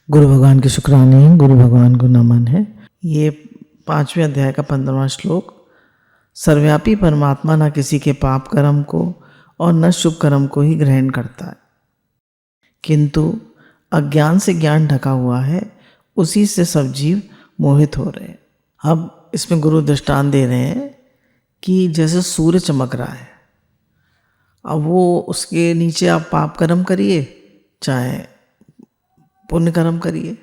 गुरु भगवान की शुक्राने हैं, गुरु भगवान को नमन है। ये 5वें अध्याय का 15वां श्लोक। सर्वव्यापी परमात्मा न किसी के पाप कर्म को और न शुभ कर्म को ही ग्रहण करता है, किंतु अज्ञान से ज्ञान ढका हुआ है, उसी से सब जीव मोहित हो रहे हैं। अब इसमें गुरु दृष्टांत दे रहे हैं कि जैसे सूर्य चमक रहा है, अब वो उसके नीचे आप पाप कर्म करिए चाहे पुण्य कर्म करिए,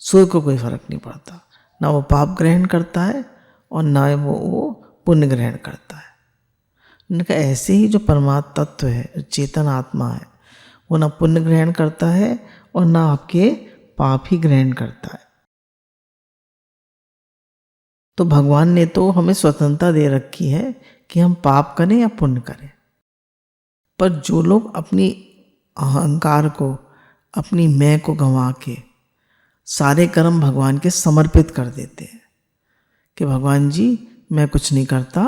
सूर्य को कोई फर्क नहीं पड़ता। ना वो पाप ग्रहण करता है और ना वो पुण्य ग्रहण करता है। उन्होंने कहा ऐसे ही जो परमात्मा तत्व है, चेतन आत्मा है, वो ना पुण्य ग्रहण करता है और ना आपके पाप ही ग्रहण करता है। तो भगवान ने तो हमें स्वतंत्रता दे रखी है कि हम पाप करें या पुण्य करें, पर जो लोग अपनी अहंकार को, अपनी मैं को गंवा के सारे कर्म भगवान के समर्पित कर देते हैं कि भगवान जी मैं कुछ नहीं करता,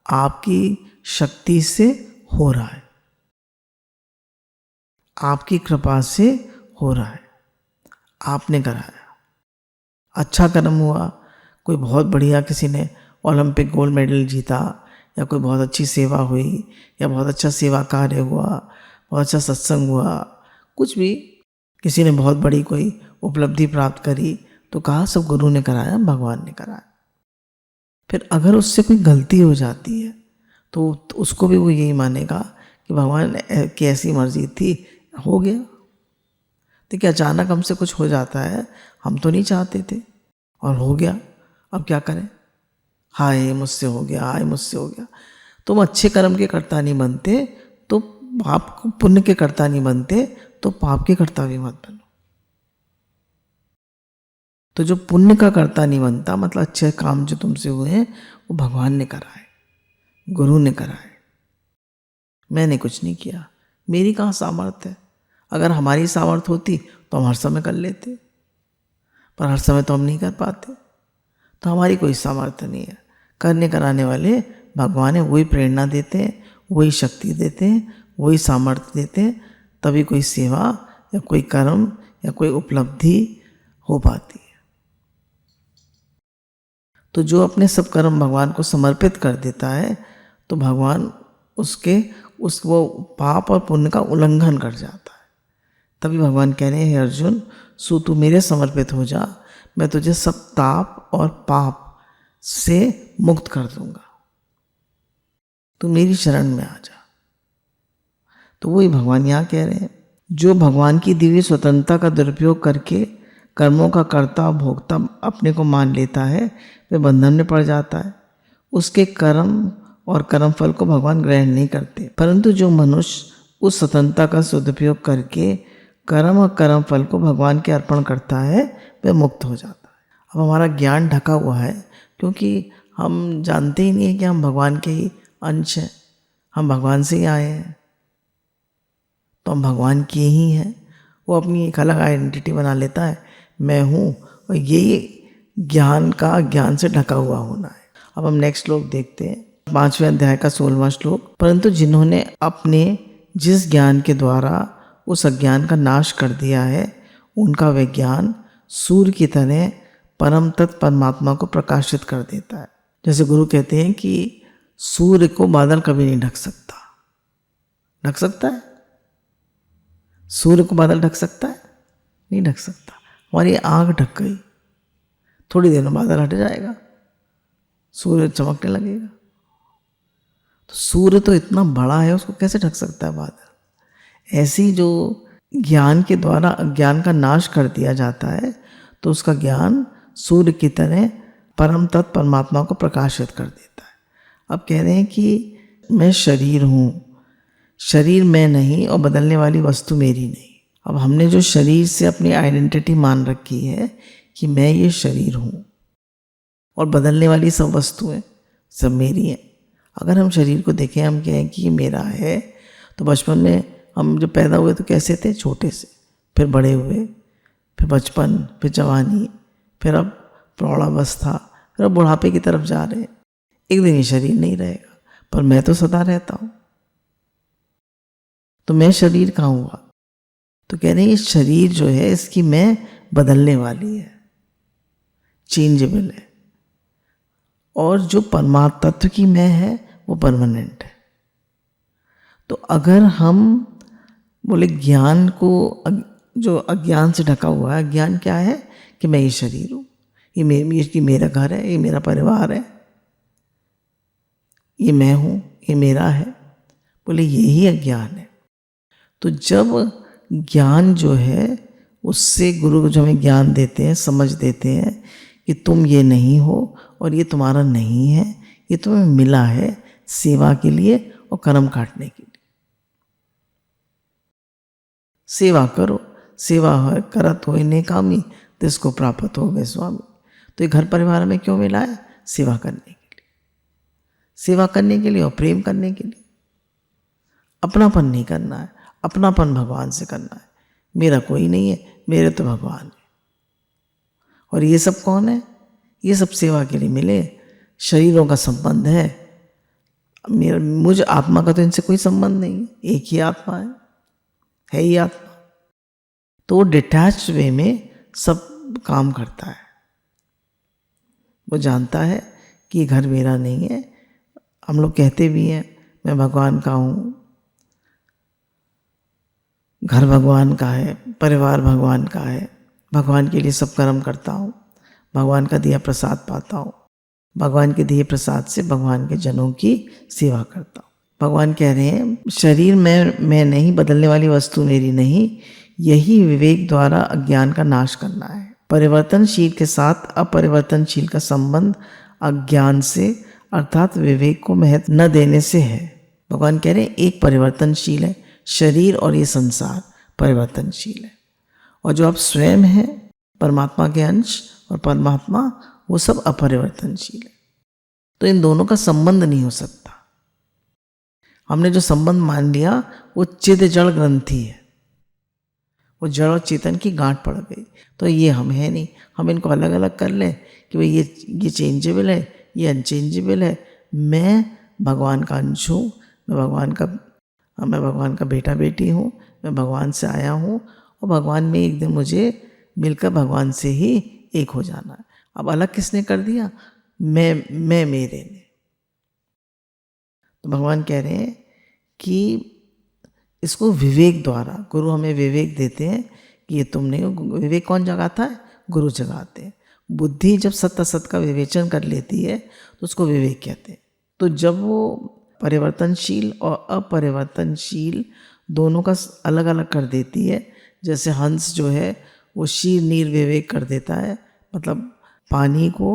आपकी शक्ति से हो रहा है, आपकी कृपा से हो रहा है, आपने कराया, अच्छा कर्म हुआ, कोई बहुत बढ़िया किसी ने ओलंपिक गोल्ड मेडल जीता, या कोई बहुत अच्छी सेवा हुई, या बहुत अच्छा सेवा कार्य हुआ, बहुत अच्छा सत्संग हुआ, कुछ भी किसी ने बहुत बड़ी कोई उपलब्धि प्राप्त करी, तो कहा सब गुरु ने कराया, भगवान ने कराया। फिर अगर उससे कोई गलती हो जाती है तो उसको भी वो यही मानेगा कि भगवान की ऐसी मर्जी थी, हो गया। देखिए अचानक हमसे कुछ हो जाता है, हम तो नहीं चाहते थे और हो गया, अब क्या करें, हाय मुझसे हो गया, हाय मुझसे हो गया। तुम अच्छे कर्म के कर्ता नहीं बनते तो पाप पुण्य के कर्ता नहीं बनते, तो पाप के कर्ता भी मत बनो। तो जो पुण्य का कर्ता नहीं बनता, मतलब अच्छे काम जो तुमसे हुए हैं वो भगवान ने कराए, गुरु ने कराए, मैंने कुछ नहीं किया, मेरी कहाँ सामर्थ्य है। अगर हमारी सामर्थ्य होती तो हम हर समय कर लेते, पर हर समय तो हम नहीं कर पाते, तो हमारी कोई सामर्थ्य नहीं है। करने कराने वाले भगवान है, वही प्रेरणा देते हैं, वही शक्ति देते हैं, वही सामर्थ्य देते हैं, तभी कोई सेवा या कोई कर्म या कोई उपलब्धि हो पाती है। तो जो अपने सब कर्म भगवान को समर्पित कर देता है तो भगवान वो पाप और पुण्य का उल्लंघन कर जाता है। तभी भगवान कह रहे हैं अर्जुन, सो तू मेरे समर्पित हो जा, मैं तुझे सब ताप और पाप से मुक्त कर दूंगा, तू मेरी शरण में आ जा। तो वही भगवान यहाँ कह रहे हैं, जो भगवान की दिव्य स्वतंत्रता का दुरुपयोग करके कर्मों का कर्ता और भोक्ता अपने को मान लेता है, वह बंधन में पड़ जाता है। उसके कर्म और कर्मफल को भगवान ग्रहण नहीं करते, परंतु जो मनुष्य उस स्वतंत्रता का सदुपयोग करके कर्म और कर्मफल को भगवान के अर्पण करता है, वह मुक्त हो जाता है। अब हमारा ज्ञान ढका हुआ है, क्योंकि हम जानते ही नहीं है कि हम भगवान के ही अंश हैं, हम भगवान से ही आए हैं, तो हम भगवान के ही हैं। वो अपनी एक अलग आइडेंटिटी बना लेता है, मैं हूँ, और यही ज्ञान से ढका हुआ होना है। अब हम नेक्स्ट श्लोक देखते हैं, 5वें अध्याय का 16वां श्लोक। परंतु जिन्होंने अपने जिस ज्ञान के द्वारा उस अज्ञान का नाश कर दिया है, उनका वह ज्ञान सूर्य की तरह परम तत्व परमात्मा को प्रकाशित कर देता है। जैसे गुरु कहते हैं कि सूर्य को बादल कभी नहीं ढक सकता। ढक सकता है? सूर्य को बादल ढक सकता है? नहीं ढक सकता। हमारी आँख ढक गई, थोड़ी देर में बादल हट जाएगा, सूर्य चमकने लगेगा। तो सूर्य तो इतना बड़ा है, उसको कैसे ढक सकता है बादल? ऐसी जो ज्ञान के द्वारा अज्ञान का नाश कर दिया जाता है, तो उसका ज्ञान सूर्य की तरह परम तत्व परमात्मा को प्रकाशित कर देता है। अब कह रहे हैं कि मैं शरीर हूँ, शरीर मैं नहीं और बदलने वाली वस्तु मेरी नहीं। अब हमने जो शरीर से अपनी आइडेंटिटी मान रखी है कि मैं ये शरीर हूँ और बदलने वाली सब वस्तुएं सब मेरी हैं। अगर हम शरीर को देखें, हम कहें कि ये मेरा है, तो बचपन में हम जब पैदा हुए तो कैसे थे? छोटे से, फिर बड़े हुए, फिर बचपन, फिर जवानी, फिर अब प्रौढ़ावस्था, फिर अब बुढ़ापे की तरफ जा रहे हैं। एक दिन ये शरीर नहीं रहेगा, पर मैं तो सदा रहता हूँ। तो मैं शरीर कहाँ हुआ? तो कह रहे हैं ये शरीर जो है इसकी मैं बदलने वाली है, चेंजेबल है, और जो परमात्म तत्व की मैं है वो परमानेंट है। तो अगर हम बोले ज्ञान को, जो अज्ञान से ढका हुआ है, अज्ञान क्या है कि मैं ये शरीर हूँ, ये मेरा घर है, ये मेरा परिवार है, ये मैं हूँ, ये मेरा है, बोले यही अज्ञान है। तो जब ज्ञान जो है उससे गुरु जो हमें ज्ञान देते हैं, समझ देते हैं कि तुम ये नहीं हो और ये तुम्हारा नहीं है, ये तुम्हें मिला है सेवा के लिए और कर्म काटने के लिए। सेवा करो, सेवा है करत हो नेकामी, तिसको प्राप्त हो गए स्वामी। तो ये घर परिवार में क्यों मिला है? सेवा करने के लिए, सेवा करने के लिए और प्रेम करने के लिए। अपनापन नहीं करना है, अपनापन भगवान से करना है। मेरा कोई नहीं है, मेरे तो भगवान है। और ये सब कौन है? ये सब सेवा के लिए मिले, शरीरों का संबंध है। मुझ आत्मा का तो इनसे कोई संबंध नहीं है, एक ही आत्मा है ही आत्मा। तो वो डिटैच्ड वे में सब काम करता है। वो जानता है कि ये घर मेरा नहीं है। हम लोग कहते भी हैं मैं भगवान का हूँ, घर भगवान का है, परिवार भगवान का है, भगवान के लिए सब कर्म करता हूँ, भगवान का दिया प्रसाद पाता हूँ, भगवान के दिए प्रसाद से भगवान के जनों की सेवा करता हूँ। भगवान कह रहे हैं शरीर मैं नहीं, बदलने वाली वस्तु मेरी नहीं, यही विवेक द्वारा अज्ञान का नाश करना है। परिवर्तनशील के साथ अपरिवर्तनशील का संबंध अज्ञान से अर्थात विवेक को महत्व न देने से है। भगवान कह रहे हैं एक परिवर्तनशील है, शरीर और ये संसार परिवर्तनशील है, और जो आप स्वयं हैं परमात्मा के अंश और परमात्मा, वो सब अपरिवर्तनशील है। तो इन दोनों का संबंध नहीं हो सकता। हमने जो संबंध मान लिया वो चिद जड़ ग्रंथि है, वो जड़ और चेतन की गांठ पड़ गई। तो ये हम है नहीं, हम इनको अलग अलग कर लें कि भाई ये चेंजेबल है, ये अनचेंजेबल है। मैं भगवान का अंश हूँ, मैं भगवान का बेटा बेटी हूँ, मैं भगवान से आया हूँ, और भगवान में एक दिन मुझे मिलकर भगवान से ही एक हो जाना है। अब अलग किसने कर दिया? मैं मेरे ने। तो भगवान कह रहे हैं कि इसको विवेक द्वारा, गुरु हमें विवेक देते हैं कि ये तुम नहीं हो। विवेक कौन जगाता है? गुरु जगाते हैं। बुद्धि जब सत्य असत का विवेचन कर लेती है तो उसको विवेक कहते हैं। तो जब वो परिवर्तनशील और अपरिवर्तनशील दोनों का अलग अलग कर देती है, जैसे हंस जो है वो शीर नीर विवेक कर देता है, मतलब पानी को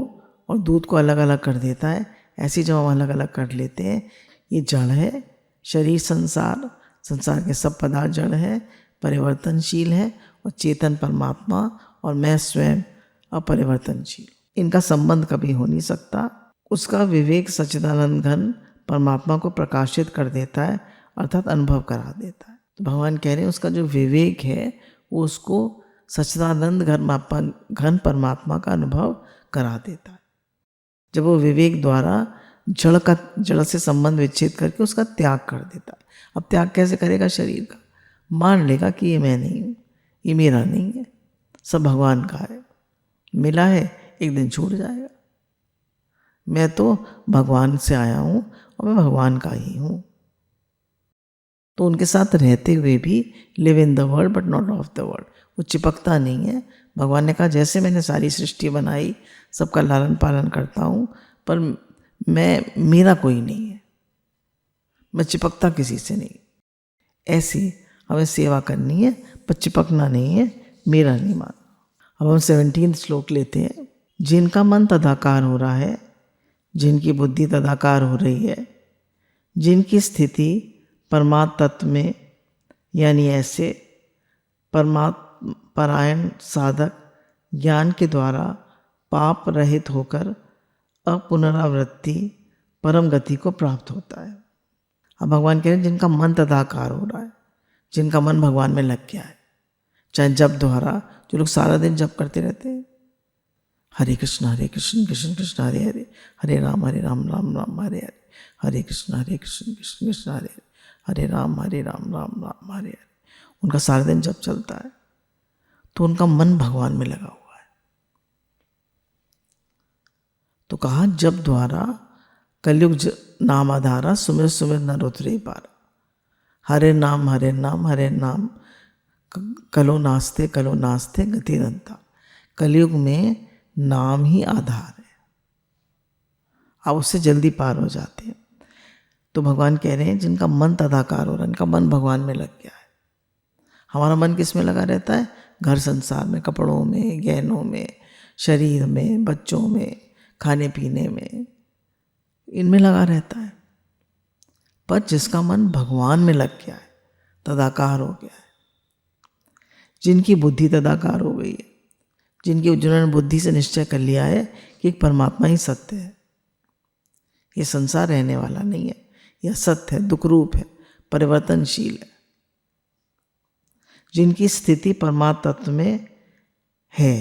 और दूध को अलग अलग कर देता है, ऐसे जब हम अलग अलग कर लेते हैं, ये जड़ है, शरीर संसार के सब पदार्थ जड़ है, परिवर्तनशील है, और चेतन परमात्मा और मैं स्वयं अपरिवर्तनशील। इनका संबंध कभी हो नहीं सकता। उसका विवेक सच्चिदानंद घन परमात्मा को प्रकाशित कर देता है, अर्थात अनुभव करा देता है। तो भगवान कह रहे हैं उसका जो विवेक है वो उसको सच्चिदानंद घन परमात्मा का अनुभव करा देता है। जब वो विवेक द्वारा जड़ से संबंध विच्छेद करके उसका त्याग कर देता है। अब त्याग कैसे करेगा? शरीर का मान लेगा कि ये मैं नहीं हूँ, ये मेरा नहीं है, सब भगवान का है, मिला है, एक दिन छूट जाएगा। मैं तो भगवान से आया हूँ और मैं भगवान का ही हूँ। तो उनके साथ रहते हुए भी live in the world but not of the world, वो चिपकता नहीं है। भगवान ने कहा जैसे मैंने सारी सृष्टि बनाई, सबका लालन पालन करता हूँ, पर मेरा कोई नहीं है, मैं चिपकता किसी से नहीं। ऐसी हमें सेवा करनी है पर चिपकना नहीं है, मेरा नहीं मानना। अब हम 17 श्लोक लेते हैं। जिनका मन तदाकार हो रहा है, जिनकी बुद्धि तदाकार हो रही है, जिनकी स्थिति परमात्म तत्व में, यानी ऐसे परमात्म परायण साधक ज्ञान के द्वारा पाप रहित होकर अपुनरावृत्ति परम गति को प्राप्त होता है। अब भगवान कह रहे हैं जिनका मन तदाकार हो रहा है, जिनका मन भगवान में लग गया है, चाहे जप द्वारा, जो लोग सारा दिन जप करते रहते हैं, हरे कृष्ण कृष्ण कृष्ण हरे हरे, हरे राम राम राम हरे हरे, हरे कृष्ण कृष्ण कृष्ण हरे हरे, हरे राम राम राम हरे हरे। उनका सारा दिन जप चलता है, तो उनका मन भगवान में लगा हुआ है। तो कहा जप द्वारा कलयुग नाम आधारा, सुमिर सुमिर नर उतरे पारा। हरे नाम हरे नाम हरे नाम, कलो नास्ते गति दंता। कलयुग में नाम ही आधार है, आप उससे जल्दी पार हो जाते हैं। तो भगवान कह रहे हैं जिनका मन तदाकार हो रहा है, इनका मन भगवान में लग गया है। हमारा मन किस में लगा रहता है? घर संसार में, कपड़ों में, गहनों में, शरीर में, बच्चों में, खाने पीने में, इनमें लगा रहता है। पर जिसका मन भगवान में लग गया है, तदाकार हो गया है, जिनकी बुद्धि तदाकार हो गई है, जिन्होंने बुद्धि से निश्चय कर लिया है कि एक परमात्मा ही सत्य है, ये संसार रहने वाला नहीं है, यह सत्य है, दुख रूप है, परिवर्तनशील है, जिनकी स्थिति परमात्मा तत्व में है,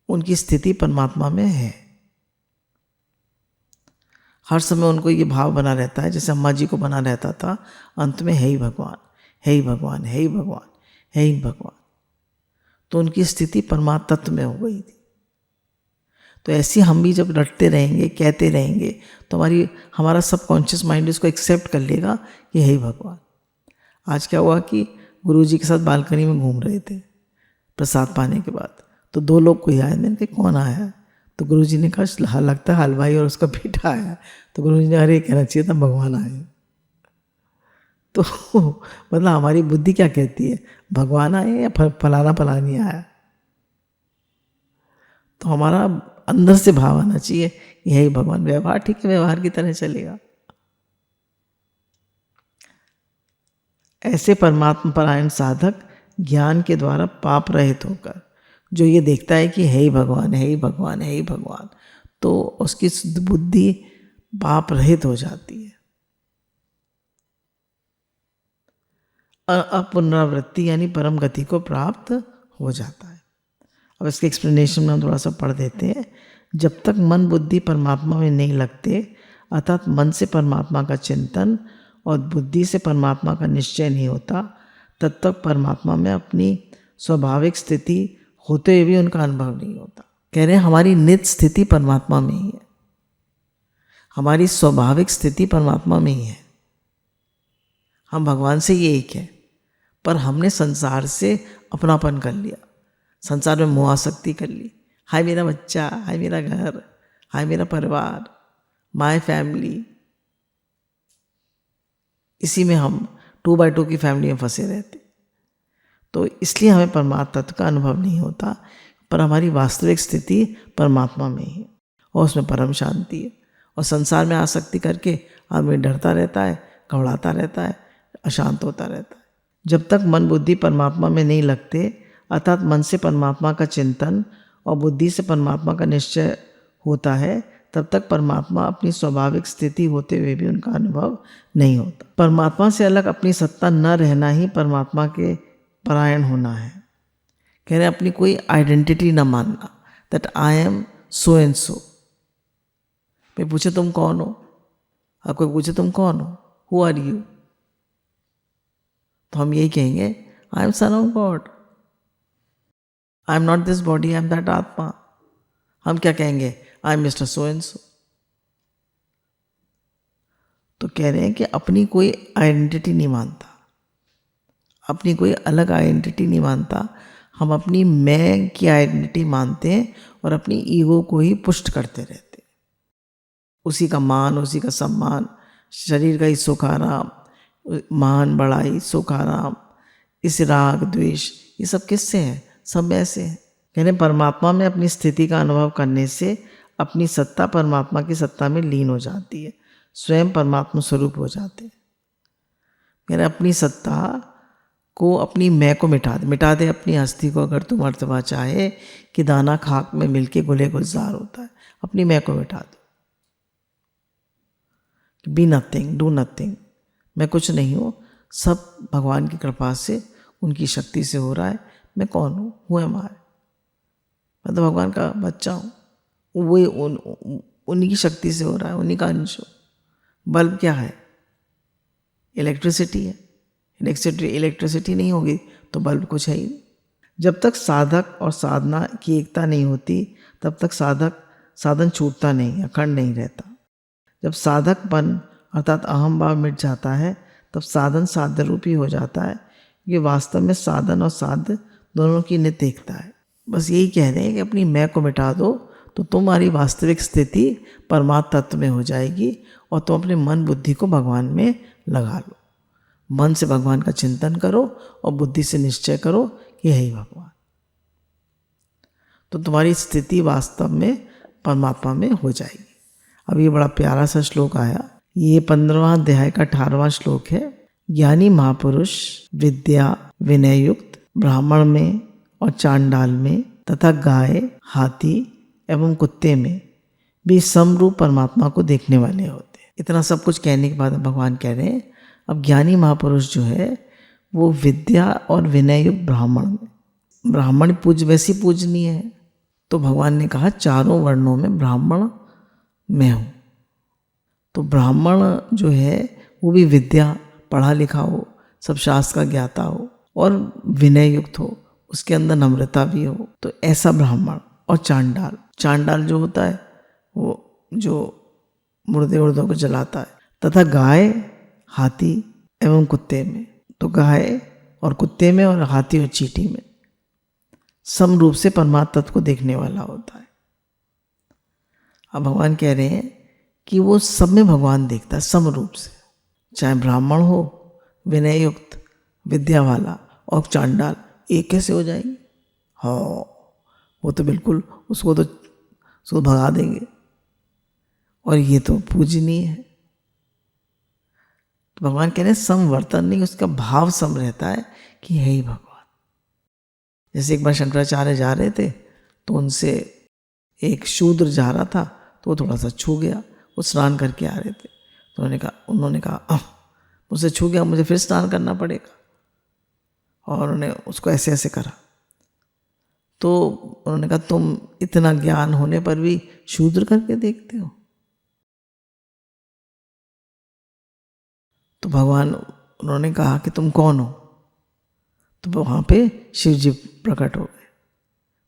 उनकी स्थिति परमात्मा में है। हर समय उनको ये भाव बना रहता है, जैसे अम्मा जी को बना रहता था अंत में है ही भगवान, है ही भगवान, है ही भगवान, है ही भगवान। तो उनकी स्थिति परमात्मा तत्व में हो गई थी। तो ऐसे हम भी जब रटते रहेंगे, कहते रहेंगे, तो हमारा सबकॉन्शियस माइंड इसको एक्सेप्ट कर लेगा कि है ही भगवान। आज क्या हुआ कि गुरुजी के साथ बालकनी में घूम रहे थे प्रसाद पाने के बाद, तो दो लोग कोई आए। मैंने कहा कौन आया? तो गुरुजी ने कहा लगता है हलवाई और उसका बेटा आया। तो गुरुजी ने अरे कहना चाहिए था भगवान आए। तो मतलब हमारी बुद्धि क्या कहती है, भगवान आए या फलाना फलानी आया। तो हमारा अंदर से भाव आना चाहिए यही भगवान। व्यवहार ठीक है, व्यवहार की तरह चलेगा। ऐसे परमात्मा परायण साधक ज्ञान के द्वारा पाप रहित होकर जो ये देखता है कि है ही भगवान, है ही भगवान, है ही भगवान, तो उसकी बुद्धि पाप रहित हो जाती है। अपुनरावृत्ति यानी परम गति को प्राप्त हो जाता है। अब इसके एक्सप्लेनेशन में हम थोड़ा सा पढ़ देते हैं। जब तक मन बुद्धि परमात्मा में नहीं लगते, अर्थात मन से परमात्मा का चिंतन और बुद्धि से परमात्मा का निश्चय नहीं होता, तब तक परमात्मा में अपनी स्वाभाविक स्थिति होते हुए भी उनका अनुभव नहीं होता। कह रहे हैं हमारी नित्य स्थिति परमात्मा में ही है, हमारी स्वाभाविक स्थिति परमात्मा में ही है। हम भगवान से ये एक है, पर हमने संसार से अपनापन कर लिया, संसार में मोहासक्ति कर ली। हाय मेरा बच्चा, हाय मेरा घर, हाय मेरा परिवार, माय फैमिली, इसी में हम 2x2 की फैमिली में फंसे रहते। तो इसलिए हमें परमात्मा तत्व का अनुभव नहीं होता, पर हमारी वास्तविक स्थिति परमात्मा में ही है और उसमें परम शांति है। और संसार में आसक्ति करके आदमी डरता रहता है, घबराता रहता है, अशांत होता रहता है। जब तक मन बुद्धि परमात्मा में नहीं लगते, अर्थात मन से परमात्मा का चिंतन और बुद्धि से परमात्मा का निश्चय होता है, तब तक परमात्मा अपनी स्वाभाविक स्थिति होते हुए भी उनका अनुभव नहीं होता। परमात्मा से अलग अपनी सत्ता न रहना ही परमात्मा के परायण होना है। कह रहे अपनी कोई आइडेंटिटी न मानना, that I am so and so. कोई पूछे तुम कौन हो, और कोई पूछे तुम कौन हो, हु आर यू, तो हम यही कहेंगे I am son of God, I am not this body, I am that आत्मा। हम क्या कहेंगे, I am mister so and so. तो कह रहे हैं कि अपनी कोई आइडेंटिटी नहीं मानता, अपनी कोई अलग आइडेंटिटी नहीं मानता। हम अपनी मैं की आइडेंटिटी मानते हैं और अपनी ईगो को ही पुष्ट करते रहते हैं। उसी का मान, उसी का सम्मान, शरीर का ही सुख आराम, मान बढ़ाई, सुख आराम, इस राग द्वेष, ये सब किससे है? सब ऐसे हैं। यानी परमात्मा में अपनी स्थिति का अनुभव करने से अपनी सत्ता परमात्मा की सत्ता में लीन हो जाती है, स्वयं परमात्मा स्वरूप हो जाते हैं। यानी अपनी सत्ता को, अपनी मैं को मिटा दे अपनी हस्ती को। अगर तू मर्तबा चाहे कि दाना खाक में मिलके गुले गुलजार होता है, अपनी मैं को मिटा दो। बी नथिंग, डू नथिंग, मैं कुछ नहीं हूँ, सब भगवान की कृपा से, उनकी शक्ति से हो रहा है। मैं कौन हूँ? हु एम आई? मैं तो भगवान का बच्चा हूँ, वही उन्हीं की शक्ति से हो रहा है, उन्हीं का अंश हो। बल्ब क्या है? इलेक्ट्रिसिटी है। इलेक्ट्रिसिटी नहीं होगी तो बल्ब कुछ है ही नहीं। जब तक साधक और साधना की एकता नहीं होती तब तक साधन छूटता नहीं, अखंड नहीं रहता। जब साधकपन अर्थात अहम भाव मिट जाता है तब साधन साध्य रूपी हो जाता है। ये वास्तव में साधन और साध्य दोनों की नित्य एकता है। बस यही कह रहे हैं कि अपनी मैं को मिटा दो तो तुम्हारी वास्तविक स्थिति परमात्म तत्व में हो जाएगी और तुम अपने मन बुद्धि को भगवान में लगा लो। मन से भगवान का चिंतन करो और बुद्धि से निश्चय करो कि यही भगवान, तो तुम्हारी स्थिति वास्तव में परमात्मा में हो जाएगी। अब ये बड़ा प्यारा सा श्लोक आया, ये 15वां अध्याय का 18वां श्लोक है। ज्ञानी महापुरुष विद्या विनय युक्त ब्राह्मण में और चांडाल में तथा गाय हाथी एवं कुत्ते में भी समरूप परमात्मा को देखने वाले होते हैं। इतना सब कुछ कहने के बाद भगवान कह रहे हैं अब ज्ञानी महापुरुष जो है वो विद्या और विनय युक्त ब्राह्मण वैसी पूजनीय है। तो भगवान ने कहा चारों वर्णों में ब्राह्मण मैं हूँ। तो ब्राह्मण जो है वो भी विद्या पढ़ा लिखा हो, सब शास्त्र का ज्ञाता हो और विनय युक्त हो, उसके अंदर नम्रता भी हो, तो ऐसा ब्राह्मण। और चांडाल जो होता है वो जो मुर्दे उर्दों को जलाता है। तथा गाय हाथी एवं कुत्ते में, तो गाय और कुत्ते में और हाथी और चींटी में सम रूप से परमात्म तत्व को देखने वाला होता है। अब भगवान कह रहे हैं कि वो सब में भगवान देखता है सम रूप से, चाहे ब्राह्मण हो, विनय युक्त, विद्या वाला और चांडाल, एक कैसे हो जाएंगे? हाँ, वो तो बिल्कुल उसको भगा देंगे और ये तो पूजनीय है। तो भगवान कह रहे हैं समवर्तन नहीं, उसका भाव सम रहता है कि है ही भगवान। जैसे एक बार शंकराचार्य जा रहे थे तो उनसे एक शूद्र जा रहा था तो वो थोड़ा सा छू गया, वो स्नान करके आ रहे थे तो उन्होंने कहा मुझसे छू गया, मुझे फिर स्नान करना पड़ेगा। और उन्होंने उसको ऐसे ऐसे करा तो उन्होंने कहा तुम इतना ज्ञान होने पर भी शूद्र करके देखते हो? तो भगवान उन्होंने कहा कि तुम कौन हो? तो वहाँ पे शिव जी प्रकट हो गए।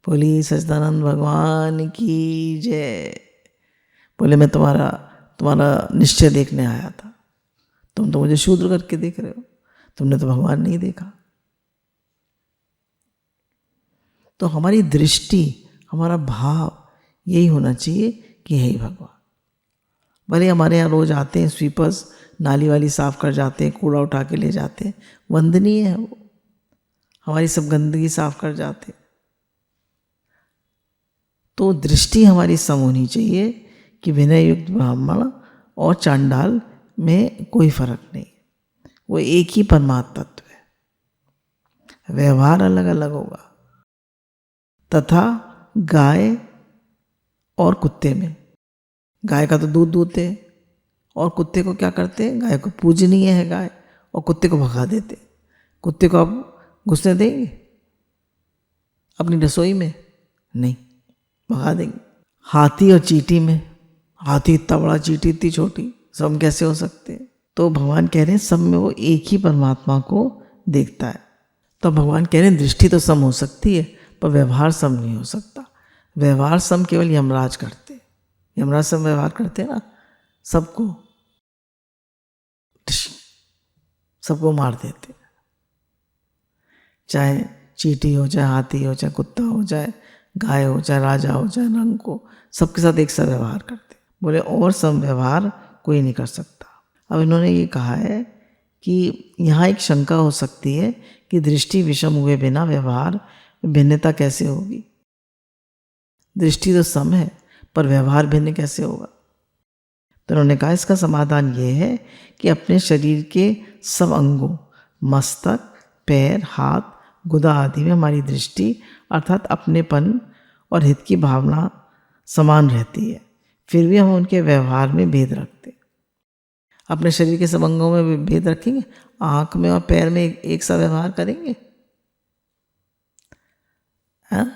बोली सच्चिदानंद भगवान की जय। बोले मैं तुम्हारा निश्चय देखने आया था, तुम तो मुझे शूद्र करके देख रहे हो, तुमने तो भगवान नहीं देखा। तो हमारी दृष्टि, हमारा भाव यही होना चाहिए कि है ही भगवान। भले हमारे यहाँ रोज आते हैं स्वीपर्स, नाली वाली साफ कर जाते हैं, कूड़ा उठा के ले जाते हैं, वंदनीय है वो, हमारी सब गंदगी साफ कर जाते। तो दृष्टि हमारी सम होनी चाहिए कि विनय युक्त ब्राह्मण और चांडाल में कोई फर्क नहीं, वो एक ही परमात्म तत्व है। व्यवहार अलग अलग होगा। तथा गाय और कुत्ते में, गाय का तो दूध दूहते और कुत्ते को क्या करते? गाय को पूजनीय है गाय और कुत्ते को भगा देते। कुत्ते को आप घुसने देंगे अपनी रसोई में? नहीं, भगा देंगे। हाथी और चींटी में, हाथी इतना बड़ा, चींटी इतनी छोटी, सब कैसे हो सकते हैं? तो भगवान कह रहे हैं सब में वो एक ही परमात्मा को देखता है। तो भगवान कह रहे हैं दृष्टि तो सम हो सकती है पर व्यवहार सम नहीं हो सकता। व्यवहार सम केवल यमराज करते, यमराज सम व्यवहार करते हैं ना, सबको मार देते, चाहे चींटी हो, चाहे हाथी हो, चाहे कुत्ता हो, चाहे गाय हो, चाहे राजा हो, चाहे रंग को, सबके साथ एक सा व्यवहार करते। बोले और सम व्यवहार कोई नहीं कर सकता। अब इन्होंने ये कहा है कि यहाँ एक शंका हो सकती है कि दृष्टि विषम हुए बिना व्यवहार भिन्नता कैसे होगी? दृष्टि तो सम है पर व्यवहार भिन्न कैसे होगा? तो उन्होंने कहा इसका समाधान ये है कि अपने शरीर के सब अंगों, मस्तक, पैर, हाथ, गुदा आदि में हमारी दृष्टि अर्थात अपनेपन और हित की भावना समान रहती है, फिर भी हम उनके व्यवहार में भेद रखते। अपने शरीर के सब अंगों में भी भेद रखेंगे, आँख में और पैर में एक सा व्यवहार करेंगे? हाँ?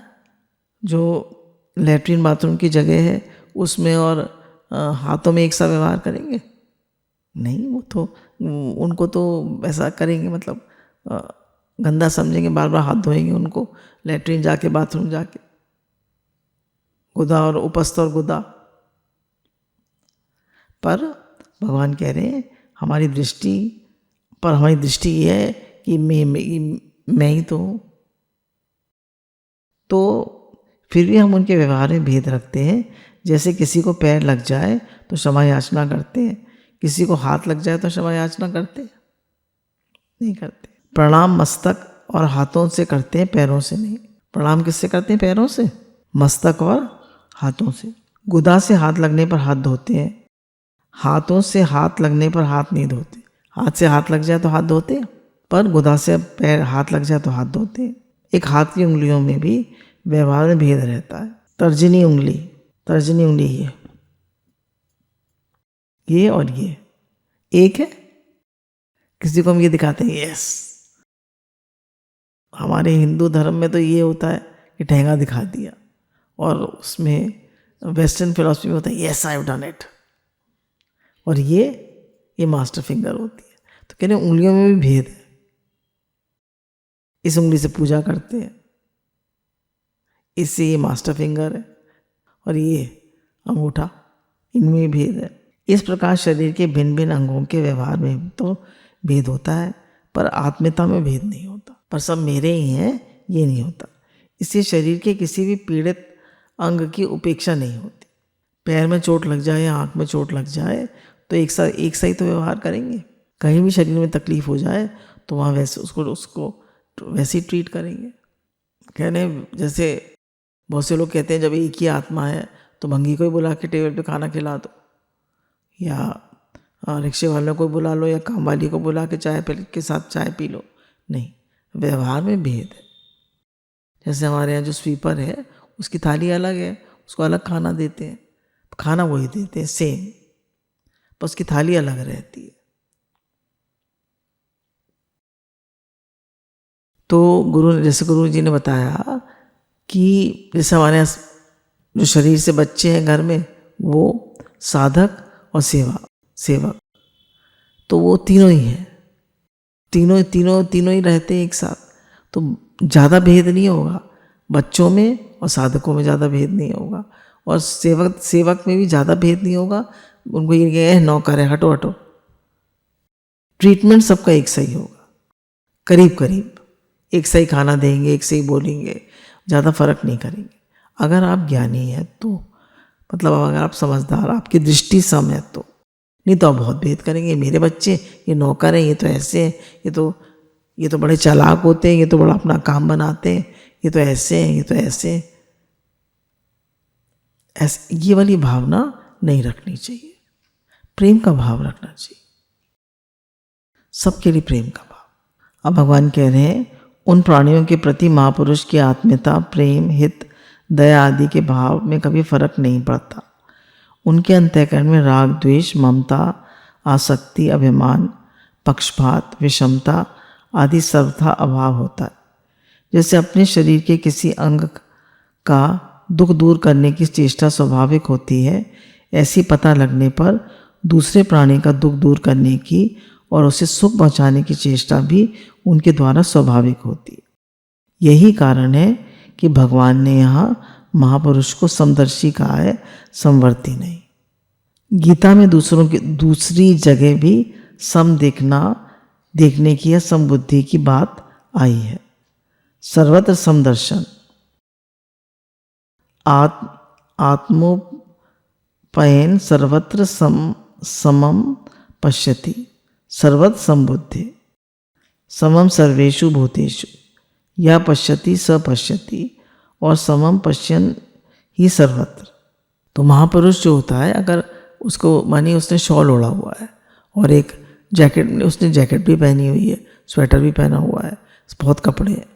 जो लैट्रिन बाथरूम की जगह है उसमें और हाथों में एक सा व्यवहार करेंगे? नहीं, वो तो उनको तो ऐसा करेंगे, मतलब गंदा समझेंगे, बार बार हाथ धोएंगे उनको, लेटरिन जाके, बाथरूम जाके, गुदा और उपस्थ और गुदा। पर भगवान कह रहे हैं हमारी दृष्टि ये है कि मैं ही तो हूँ। तो फिर भी हम उनके व्यवहार में भेद रखते हैं। जैसे किसी को पैर लग जाए तो क्षमा याचना करते हैं, किसी को हाथ लग जाए तो क्षमा याचना करते हैं? नहीं करते। प्रणाम मस्तक और हाथों से करते हैं, पैरों से नहीं। प्रणाम किससे करते हैं? पैरों से, मस्तक और हाथों से। गुदा से हाथ लगने पर हाथ धोते हैं, हाथों से हाथ लगने पर हाथ नहीं धोते। हाथ से हाथ लग जाए तो हाथ धोते हैं, पर गुदा से पैर हाथ लग जाए तो हाथ धोते हैं। एक हाथ की उंगलियों में भी व्यवहार में भेद रहता है। तर्जनी उंगली ये और ये एक है। किसी को हम ये दिखाते हैं, यस। हमारे हिंदू धर्म में तो ये होता है कि ठेंगा दिखा दिया, और उसमें वेस्टर्न फिलॉसफी में होता है yes I have done it, और ये मास्टर फिंगर होती है। तो कहते हैं उंगलियों में भी भेद है। इस उंगली से पूजा करते हैं, इससे ये मास्टर फिंगर है, और ये अंगूठा, इनमें भी भेद है। इस प्रकार शरीर के भिन्न भिन्न अंगों के व्यवहार में तो भेद होता है, पर आत्मीयता में भेद नहीं होता। पर सब मेरे ही हैं ये नहीं होता। इससे शरीर के किसी भी पीड़ित अंग की उपेक्षा नहीं होती। पैर में चोट लग जाए या आँख में चोट लग जाए तो एक सा ही तो व्यवहार करेंगे। कहीं भी शरीर में तकलीफ हो जाए तो वहाँ वैसे उसको वैसे ही ट्रीट करेंगे। कहने जैसे बहुत से लोग कहते हैं जब एक ही आत्मा है तो भंगी को ही बुला के टेबल पे खाना खिला दो, या रिक्शे वालों को बुला लो, या काम वाली को बुला के के साथ चाय पी लो। नहीं, व्यवहार में भेद है। जैसे हमारे यहाँ जो स्वीपर है उसकी थाली अलग है, उसको अलग खाना देते हैं, खाना वही देते हैं सेम, पर उसकी थाली अलग रहती है। तो जैसे गुरु जी ने बताया कि जैसे हमारे यहाँ जो शरीर से बच्चे हैं घर में, वो साधक और सेवक, तो वो तीनों ही हैं, तीनों ही रहते हैं एक साथ। तो ज़्यादा भेद नहीं होगा बच्चों में, और साधकों में ज़्यादा भेद नहीं होगा, और सेवक में भी ज़्यादा भेद नहीं होगा। उनको ये कहे नौकर है, हटो हटो। ट्रीटमेंट सबका एक सही होगा, करीब एक सही खाना देंगे, एक सही बोलेंगे, ज़्यादा फर्क नहीं करेंगे। अगर आप ज्ञानी हैं तो, मतलब अगर आप समझदार, आपकी दृष्टि सम है तो, नहीं तो आप बहुत भेद करेंगे। मेरे बच्चे ये नौकर हैं, ये तो ऐसे हैं, ये तो बड़े चालाक होते हैं, ये तो बड़ा अपना काम बनाते हैं, ये तो ऐसे हैं, ये तो ऐसे हैं। ये वाली भावना नहीं रखनी चाहिए। प्रेम का भाव रखना चाहिए, सबके लिए प्रेम का भाव। अब भगवान कह रहे हैं उन प्राणियों के प्रति महापुरुष की आत्मीयता, प्रेम, हित, दया आदि के भाव में कभी फर्क नहीं पड़ता। उनके अंतःकरण में राग, द्वेष, ममता, आसक्ति, अभिमान, पक्षपात, विषमता आदि सर्वथा अभाव होता है। जैसे अपने शरीर के किसी अंग का दुख दूर करने की चेष्टा स्वाभाविक होती है, ऐसी पता लगने पर दूसरे प्राणी का दुख दूर करने की और उसे सुख पहुंचाने की चेष्टा भी उनके द्वारा स्वाभाविक होती है। यही कारण है कि भगवान ने यहाँ महापुरुष को समदर्शी कहा है, समवर्ती नहीं। गीता में दूसरी जगह भी सम देखने की या समबुद्धि की बात आई है। सर्वत्र समदर्शन, आत्मोपयन सर्वत्र समम पश्यति, सर्वत्र समबुद्धि, समम सर्वेषु भूतेषु, या पश्यति स पश्यति, और समम पश्यन ही सर्वत्र। तो महापुरुष जो होता है, अगर उसको मानिए उसने शॉल ओढ़ा हुआ है और एक उसने जैकेट भी पहनी हुई है, स्वेटर भी पहना हुआ है, बहुत कपड़े हैं,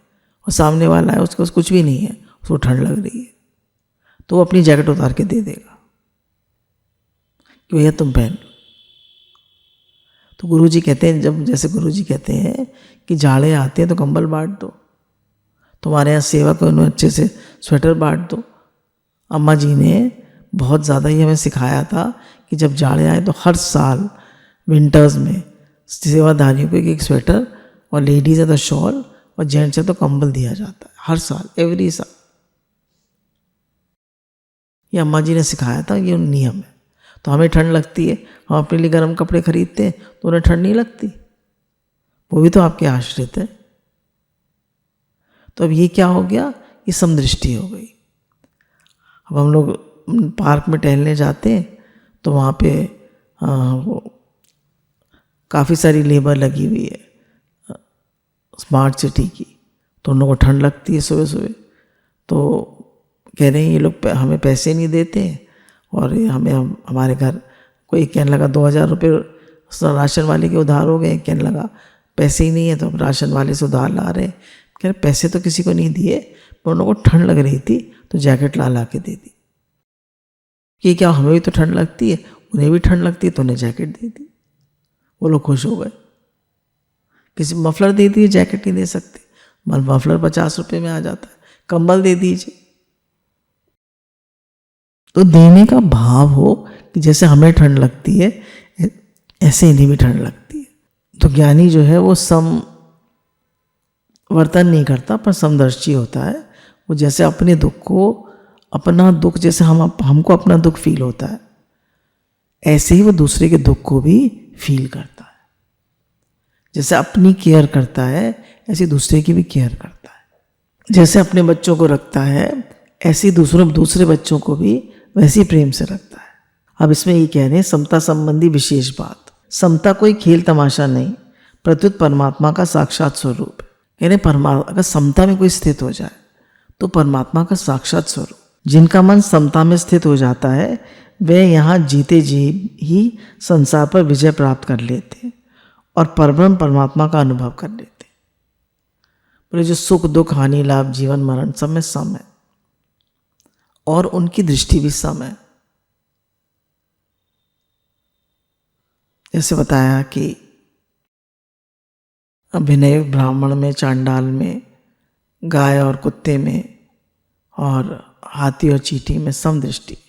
और सामने वाला है उसके पास कुछ भी नहीं है, उसको ठंड लग रही है, तो वो अपनी जैकेट उतार के दे देगा कि भैया तुम पहन लो। तो गुरुजी कहते हैं, जैसे गुरुजी कहते हैं कि जाड़े आते हैं तो कंबल बांट दो, तुम्हारे यहाँ सेवक है उन्हें अच्छे से स्वेटर बांट दो। अम्मा जी ने बहुत ज़्यादा ही हमें सिखाया था कि जब जाड़े आए तो हर साल विंटर्स में सेवाधारियों को एक स्वेटर और लेडीज है तो शॉल और जेंट्स है तो कंबल दिया जाता है हर साल, एवरी साल। ये अम्मा जी ने सिखाया था, ये नियम है। तो हमें ठंड लगती है, हम अपने लिए गर्म कपड़े खरीदते हैं, तो उन्हें ठंड नहीं लगती, वो भी तो आपके आश्रित है। तो अब ये क्या हो गया, ये समदृष्टि हो गई। अब हम लोग पार्क में टहलने जाते हैं तो वहाँ पे काफ़ी सारी लेबर लगी हुई है स्मार्ट सिटी की, तो उन लोगों को ठंड लगती है सुबह सुबह। तो कह रहे हैं ये लोग हमें पैसे नहीं देते हैं, और हमारे घर कोई कहने लगा 2000 रुपये राशन वाले के उधार हो गए। कहने लगा पैसे ही नहीं है तो राशन वाले से उधार ला रहे हैं। कह रहे पैसे तो किसी को नहीं दिए, पर उन लोगों को ठंड लग रही थी तो जैकेट ला के दे दी। कि क्या हमें भी तो ठंड लगती है, उन्हें भी ठंड लगती है तो उन्हें जैकेट दे दी। वो लोग खुश हो गए। किसी मफलर दे दिए, जैकेट नहीं दे सकते, मफलर 50 रुपये में आ जाता है। कंबल दे दीजिए। तो देने का भाव हो कि जैसे हमें ठंड लगती है ऐसे इन्हें भी ठंड लगती है। तो ज्ञानी जो है वो वर्तन नहीं करता, पर समदर्शी होता है। वो जैसे अपने दुख को, अपना दुख जैसे हमको अपना दुख फील होता है, ऐसे ही वो दूसरे के दुख को भी फील करता है। जैसे अपनी केयर करता है ऐसे दूसरे की भी केयर करता है। जैसे अपने बच्चों को रखता है ऐसे दूसरे बच्चों को भी वैसे ही प्रेम से रखता है। अब इसमें ये कह रहे हैं समता संबंधी विशेष बात। समता कोई खेल तमाशा नहीं, प्रत्युत परमात्मा का साक्षात स्वरूप है। कह रहे परमात्मा अगर समता में कोई स्थित हो जाए तो परमात्मा का साक्षात स्वरूप। जिनका मन समता में स्थित हो जाता है वे यहाँ जीते जी ही संसार पर विजय प्राप्त कर लेते और परब्रह्म परमात्मा का अनुभव कर लेते। बोले जो सुख दुख हानि लाभ जीवन मरण सब में सम है, और उनकी दृष्टि भी सम है। जैसे बताया कि अभिनय ब्राह्मण में, चांडाल में, गाय और कुत्ते में, और हाथी और चींटी में सम दृष्टि है।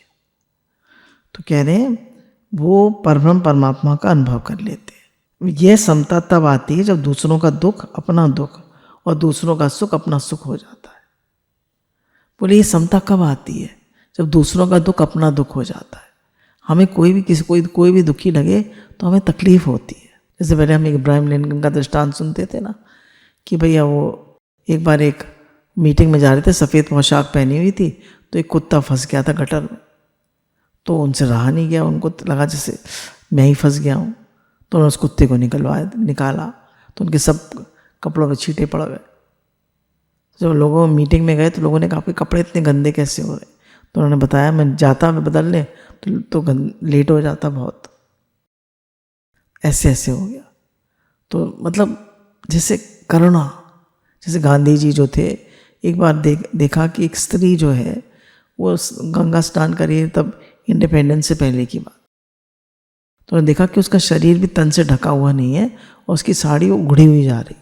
तो कह रहे हैं वो परब्रह्म परमात्मा का अनुभव कर लेते हैं। यह समता तब आती है जब दूसरों का दुख अपना दुख और दूसरों का सुख अपना सुख हो जाता है। बोले ये समता कब आती है? जब दूसरों का दुख अपना दुख हो जाता है। हमें कोई भी दुखी लगे तो हमें तकलीफ होती है। जैसे पहले हम इब्राहिम लिंकन का दृष्टांत सुनते थे ना, कि भैया वो एक बार एक मीटिंग में जा रहे थे, सफ़ेद पोशाक पहनी हुई थी, तो एक कुत्ता फंस गया था गटर में। तो उनसे रहा नहीं गया, उनको लगा जैसे मैं ही फंस गया हूँ। तो उन्होंने उस कुत्ते को निकाला तो उनके सब कपड़ों पे छींटे पड़ गए। जब लोगों मीटिंग में गए तो लोगों ने कहा आपके कपड़े इतने गंदे कैसे हो रहे? तो उन्होंने बताया मैं जाता मैं बदलने तो लेट हो जाता बहुत, ऐसे हो गया। तो मतलब जैसे करुणा, जैसे गांधी जी जो थे, एक बार देखा कि एक स्त्री जो है वो गंगा स्नान कर रही है, तब इंडिपेंडेंस से पहले की बात। तो उन्होंने देखा कि उसका शरीर भी तन से ढका हुआ नहीं है और उसकी साड़ी उघड़ी हुई जा रही।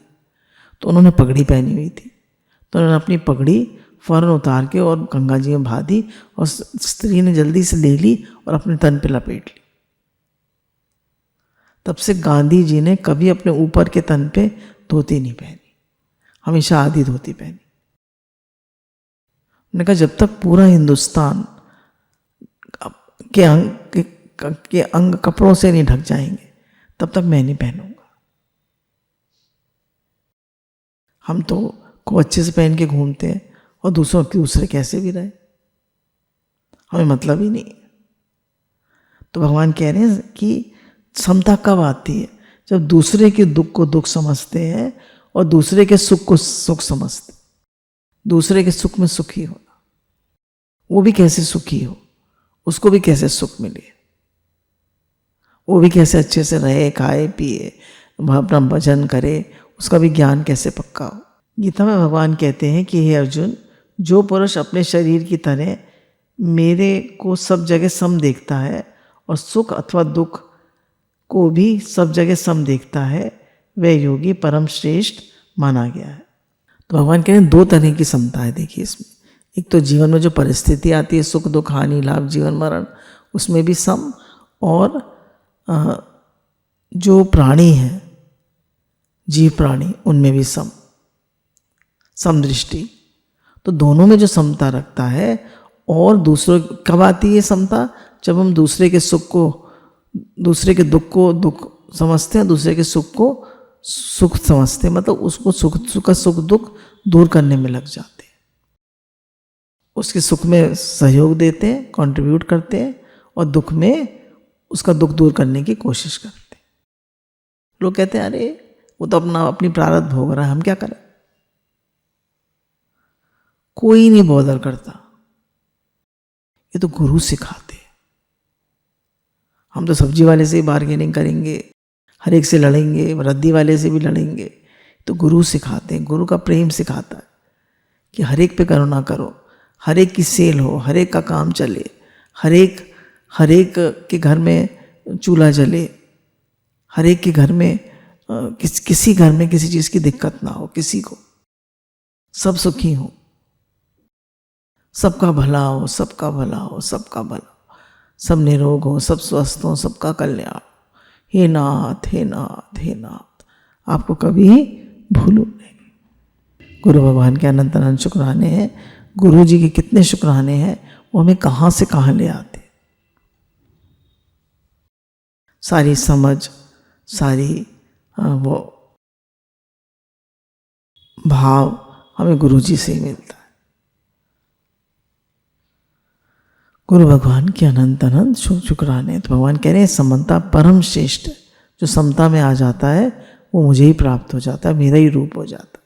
तो उन्होंने पगड़ी पहनी हुई थी, तो उन्होंने अपनी पगड़ी फौरन उतार के और गंगा जी में बहा दी, और स्त्री ने जल्दी से ले ली और अपने तन पे लपेट ली। तब से गांधी जी ने कभी अपने ऊपर के तन पे धोती नहीं पहनी, हमेशा आधी धोती पहनी। उन्होंने कहा जब तक पूरा हिंदुस्तान के अंग कपड़ों से नहीं ढक जाएंगे तब तक मैं नहीं पहनूंगा। हम तो को अच्छे से पहन के घूमते हैं और दूसरे कैसे भी रहे, हमें मतलब ही नहीं। तो भगवान कह रहे हैं कि समता कब आती है? जब दूसरे के दुख को दुख समझते हैं और दूसरे के सुख को सुख समझते। दूसरे के सुख में सुखी होना, वो भी कैसे सुखी हो, उसको भी कैसे सुख मिले, वो भी कैसे अच्छे से रहे, खाए पिए, अपना भजन करे, उसका भी ज्ञान कैसे पक्का हो। गीता में भगवान कहते हैं कि हे अर्जुन, जो पुरुष अपने शरीर की तरह मेरे को सब जगह सम देखता है और सुख अथवा दुख को भी सब जगह सम देखता है, वह योगी परम श्रेष्ठ माना गया है। तो भगवान कह रहे हैं दो तरह की समता है। देखिए इसमें एक तो जीवन में जो परिस्थिति आती है, सुख दुख हानि लाभ जीवन मरण, उसमें भी सम, और जो प्राणी है जीव प्राणी उनमें भी समदृष्टि। तो दोनों में जो समता रखता है, और दूसरों कब आती है समता? जब हम दूसरे के सुख को, दूसरे के दुख को दुख समझते हैं, दूसरे के सुख को सुख समझते हैं, मतलब उसको सुख दुख दूर करने में लग जाते हैं, उसके सुख में सहयोग देते हैं, कंट्रीब्यूट करते हैं, और दुख में उसका दुख दूर करने की कोशिश करते हैं। लोग कहते हैं अरे वो तो अपनी प्रारब्ध भोग रहा है, हम क्या करें? कोई नहीं बॉदर करता, ये तो गुरु सिखाते हैं। हम तो सब्जी वाले से ही बार्गेनिंग करेंगे, हर एक से लड़ेंगे, रद्दी वाले से भी लड़ेंगे। तो गुरु सिखाते हैं, गुरु का प्रेम सिखाता है कि हर एक पे करुणा करो, हर एक की सेल हो, हर एक का काम चले, हर एक के घर में चूल्हा जले, हर एक के घर में किसी घर में किसी चीज़ की दिक्कत ना हो, किसी को सब सुखी हो, सबका भला हो, सबका भला हो, सबका भला हो, सब निरोग हो, सब स्वस्थ हो, सबका कल्याण। हे नाथ, हे नाथ, हे नाथ, आपको कभी भूलूं नहीं। गुरु भगवान के अनंत अनंत शुक्राने हैं, गुरु जी के कितने शुक्राने हैं, वो हमें कहाँ से कहाँ ले आते। सारी समझ, सारी वो भाव हमें गुरु जी से ही मिलता है। गुरु भगवान के अनंत अनंत शुक्राने। तो भगवान कह रहे हैं समता परम श्रेष्ठ है, जो समता में आ जाता है वो मुझे ही प्राप्त हो जाता है, मेरा ही रूप हो जाता है।